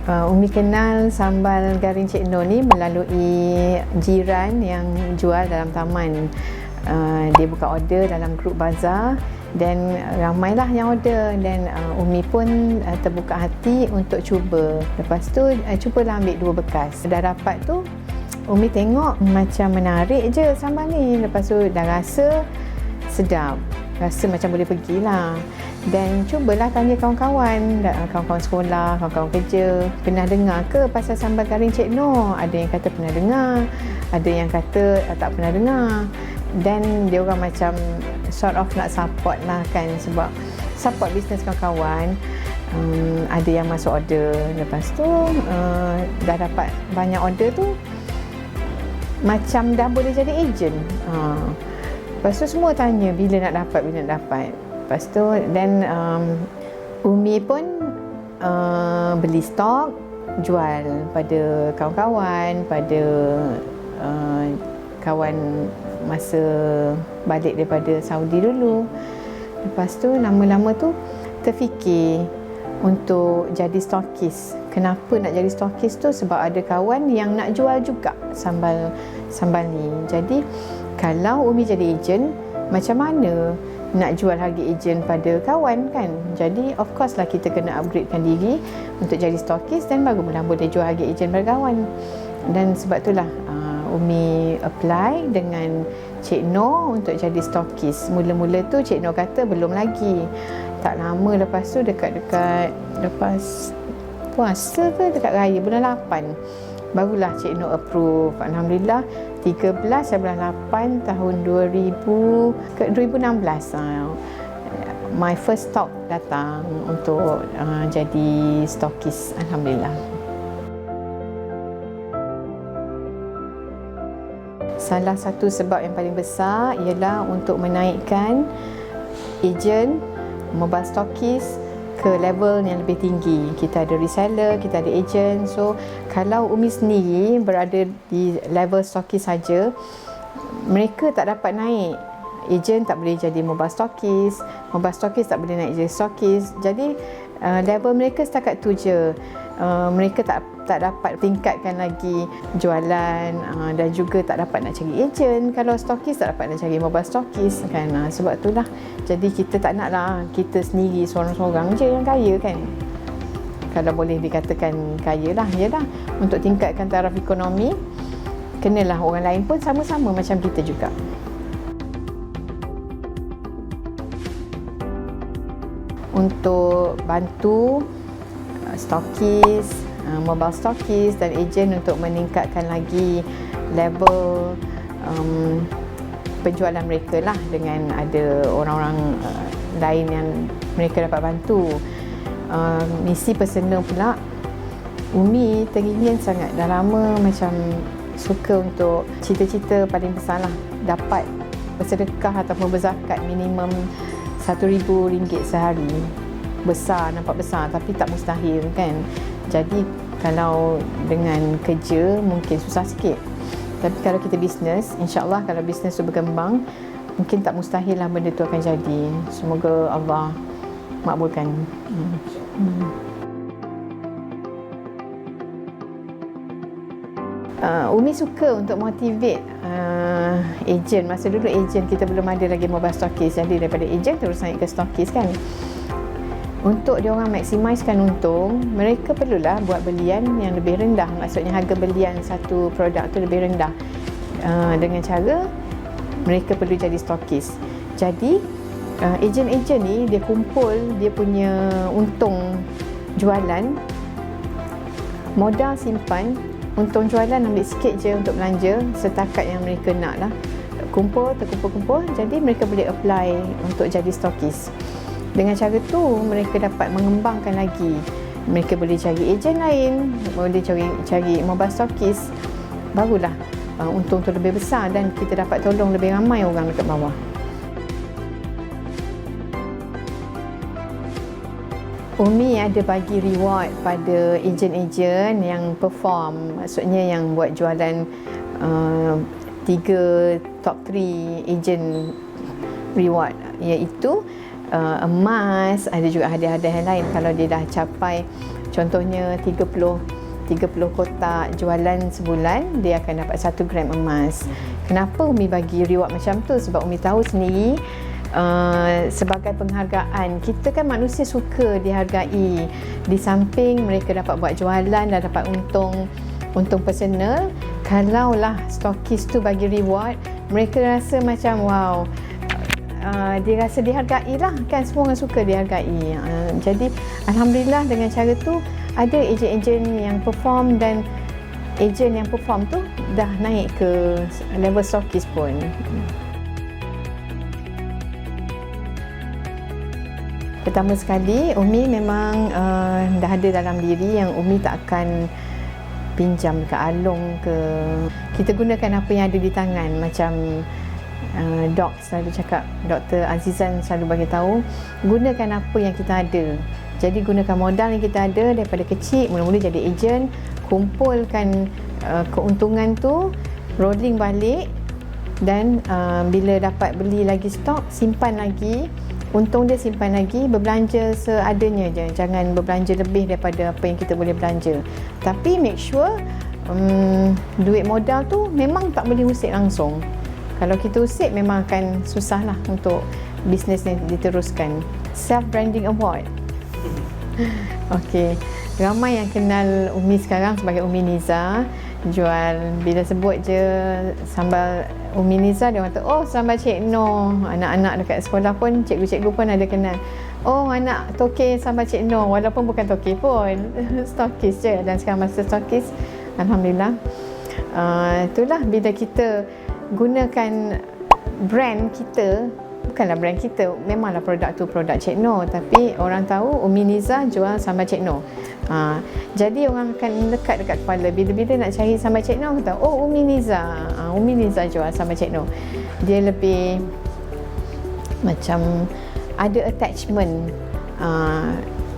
Umi kenal sambal garing Cik Noh ni melalui jiran yang jual dalam taman. Dia buka order dalam grup bazar dan ramailah yang order, dan Umi pun terbuka hati untuk cuba. Lepas tu cubalah ambil 2 bekas. Dah dapat tu Umi tengok macam menarik je sambal ni. Lepas tu dah rasa sedap, rasa macam boleh pergilah. Dan cubalah tanya kawan-kawan sekolah, kawan-kawan kerja, pernah dengar ke pasal sambal garing Cik Noh? Ada yang kata pernah dengar, ada yang kata tak pernah dengar. Dan dia orang macam sort of nak support lah kan, sebab support bisnes kawan-kawan. Ada yang masuk order, lepas tu dah dapat banyak order tu, macam dah boleh jadi ejen. Lepas tu semua tanya bila nak dapat. Lepas tu dan Umi pun beli stok, jual pada kawan-kawan, pada kawan masa balik daripada Saudi dulu. Lepas tu lama-lama tu terfikir untuk jadi stokis. Kenapa nak jadi stokis tu? Sebab ada kawan yang nak jual juga sambal ni. Jadi kalau Umi jadi ejen, macam mana nak jual harga ejen pada kawan kan? Jadi of course lah kita kena upgradekan diri untuk jadi stokis, dan barulah boleh jual harga ejen pada kawan. Dan sebab itulah Umi apply dengan Cik Noh untuk jadi stokis. Mula-mula tu Cik Noh kata belum lagi. Tak lama lepas tu, dekat lepas puasa ke dekat raya bulan 8, barulah Cik Noh approve. Alhamdulillah 13 bulan 8 tahun 2016 my first stock datang untuk jadi stokis. Alhamdulillah. Salah satu sebab yang paling besar ialah untuk menaikkan ejen, mobile stokis ke level yang lebih tinggi. Kita ada reseller, kita ada ejen. So kalau Umi sendiri berada di level stokis saja, mereka tak dapat naik. Ejen tak boleh jadi mobile stokis tak boleh naik jadi stokis. Jadi level mereka setakat tu je. Mereka tak dapat tingkatkan lagi jualan, dan juga tak dapat nak cari ejen. Kalau stokis tak dapat nak cari mobile stokis kan. Sebab itulah, jadi kita tak naklah kita sendiri seorang-seorang je yang kaya kan. Kalau boleh dikatakan kaya lah, yalah, untuk tingkatkan taraf ekonomi, kenalah orang lain pun sama-sama macam kita juga. Untuk bantu stokis, mobile stokis dan ejen untuk meningkatkan lagi level penjualan mereka lah, dengan ada orang-orang lain yang mereka dapat bantu. Misi personal pula, Umi teringin sangat, dah lama macam suka untuk cita-cita paling besar lah, dapat bersedekah ataupun berzakat minimum RM1,000 sehari. Besar, nampak besar, tapi tak mustahil kan. Jadi kalau dengan kerja mungkin susah sikit, tapi kalau kita bisnes, insyaAllah kalau bisnes tu berkembang, mungkin tak mustahil lah benda tu akan jadi. Semoga Allah makbulkan. Umi suka untuk motivate ejen. Masa dulu ejen kita belum ada lagi mobile stokis, jadi daripada ejen terus naik ke stokis kan. Untuk diorang maksimiskan untung, mereka perlulah buat belian yang lebih rendah. Maksudnya harga belian satu produk tu lebih rendah. Dengan cara mereka perlu jadi stokis. Jadi ejen-ejen ni dia kumpul dia punya untung jualan, modal simpan, untung jualan ambil sikit je untuk belanja setakat yang mereka nak lah. Terkumpul, jadi mereka boleh apply untuk jadi stokis. Dengan cara tu mereka dapat mengembangkan lagi. Mereka boleh cari ejen lain, boleh cari mobile stokis. Barulah untung tu lebih besar dan kita dapat tolong lebih ramai orang dekat bawah. Umi ada bagi reward pada ejen-ejen yang perform, maksudnya yang buat jualan 3 top 3 ejen reward, iaitu emas, ada juga hadiah-hadiah yang lain. Kalau dia dah capai contohnya 30 kotak jualan sebulan, dia akan dapat 1 gram emas. Kenapa Umi bagi reward macam tu? Sebab Umi tahu sendiri sebagai penghargaan, kita kan manusia suka dihargai. Di samping mereka dapat buat jualan dan dapat untung personal, kalaulah stokis tu bagi reward, mereka rasa macam wow, dia rasa dihargai lah kan. Semua orang suka dihargai. Jadi alhamdulillah dengan cara tu ada ejen-ejen yang perform, dan ejen yang perform tu dah naik ke level stokis pun. Pertama sekali, Umi memang dah ada dalam diri yang Umi tak akan pinjam dekat Along ke. Kita gunakan apa yang ada di tangan. Macam Dok selalu cakap, Dr. Azizan selalu bagi tahu, gunakan apa yang kita ada. Jadi gunakan modal yang kita ada daripada kecil, mula-mula jadi ejen, kumpulkan keuntungan tu, rolling balik, dan bila dapat beli lagi stok, simpan lagi. Untung dia simpan lagi, berbelanja seadanya je. Jangan berbelanja lebih daripada apa yang kita boleh belanja. Tapi make sure duit modal tu memang tak boleh usik langsung. Kalau kita usik, memang akan susah lah untuk bisnes ni diteruskan. Self-branding award. Okey, ramai yang kenal Umi sekarang sebagai Umi Niza. Jual, bila sebut je sambal Umi Niza, dia kata, oh sambal Cik Noh. Anak-anak dekat sekolah pun, cikgu-cikgu pun ada kenal. Oh, anak tokey sambal Cik Noh, walaupun bukan tokey pun. Stokis je, dan sekarang masa stokis, alhamdulillah. Itulah bila kita gunakan brand kita, bukanlah brand kita, memanglah produk tu produk Cik Noh, tapi orang tahu Umi Niza jual sambal Cik Noh. Jadi orang akan lekat dekat kepala. Bila-bila nak cari sambal Cik Noh, kata, oh Umi Niza, Umi Niza jual sambal Cik Noh. Dia lebih macam ada attachment.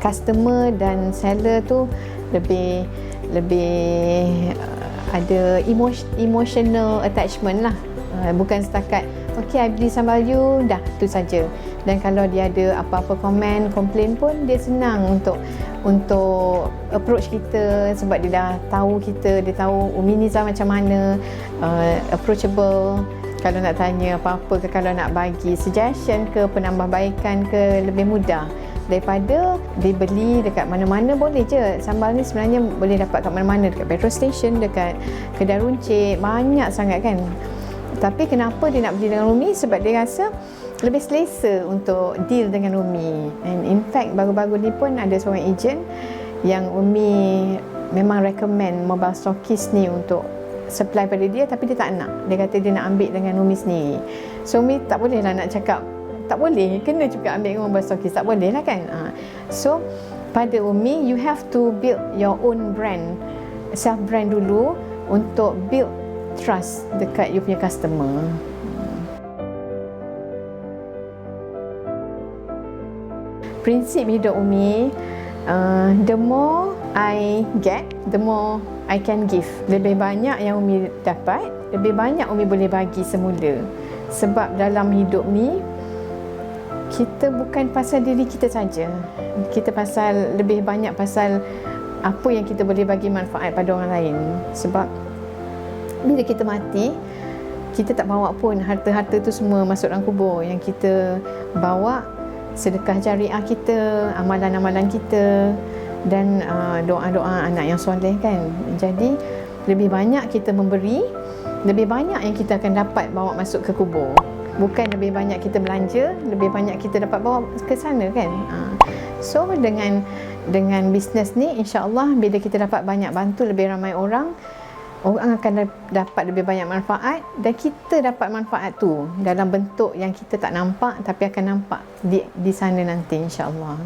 Customer dan seller tu lebih ada emotional attachment lah. Bukan setakat okay, I beli sambal you, dah tu saja. Dan kalau dia ada apa-apa komen, komplain pun, dia senang untuk approach kita, sebab dia dah tahu kita, dia tahu Umi Niza macam mana, approachable. Kalau nak tanya apa-apa ke, kalau nak bagi suggestion ke, penambahbaikan ke, lebih mudah daripada dibeli dekat mana-mana. Boleh je, sambal ni sebenarnya boleh dapat kat mana-mana, dekat petrol station, dekat kedai runcit, banyak sangat kan. Tapi kenapa dia nak beli dengan Umi? Sebab dia rasa lebih selesa untuk deal dengan Umi. And in fact, baru-baru ni pun ada seorang ejen yang Umi memang recommend mobile stockist ni untuk supply pada dia, tapi dia tak nak. Dia kata dia nak ambil dengan Umi sendiri. So Umi tak boleh lah nak cakap tak boleh, kena juga ambil dengan mobile stockist, tak boleh lah kan. So pada Umi, you have to build your own brand, self brand dulu, untuk build trust dekat you punya customer. Prinsip hidup Umi, the more I get, the more I can give. Lebih banyak yang Umi dapat, lebih banyak Umi boleh bagi semula. Sebab dalam hidup ni, kita bukan pasal diri kita saja. Kita lebih banyak pasal apa yang kita boleh bagi manfaat pada orang lain. Sebab bila kita mati, kita tak bawa pun harta-harta tu semua masuk dalam kubur. Yang kita bawa sedekah jariah kita, amalan-amalan kita, dan doa-doa anak yang soleh kan. Jadi lebih banyak kita memberi, lebih banyak yang kita akan dapat bawa masuk ke kubur. Bukan lebih banyak kita belanja, lebih banyak kita dapat bawa ke sana kan. So dengan bisnes ni, insya-Allah bila kita dapat banyak bantu lebih ramai orang akan dapat lebih banyak manfaat, dan kita dapat manfaat tu dalam bentuk yang kita tak nampak, tapi akan nampak di sana nanti, insya-Allah.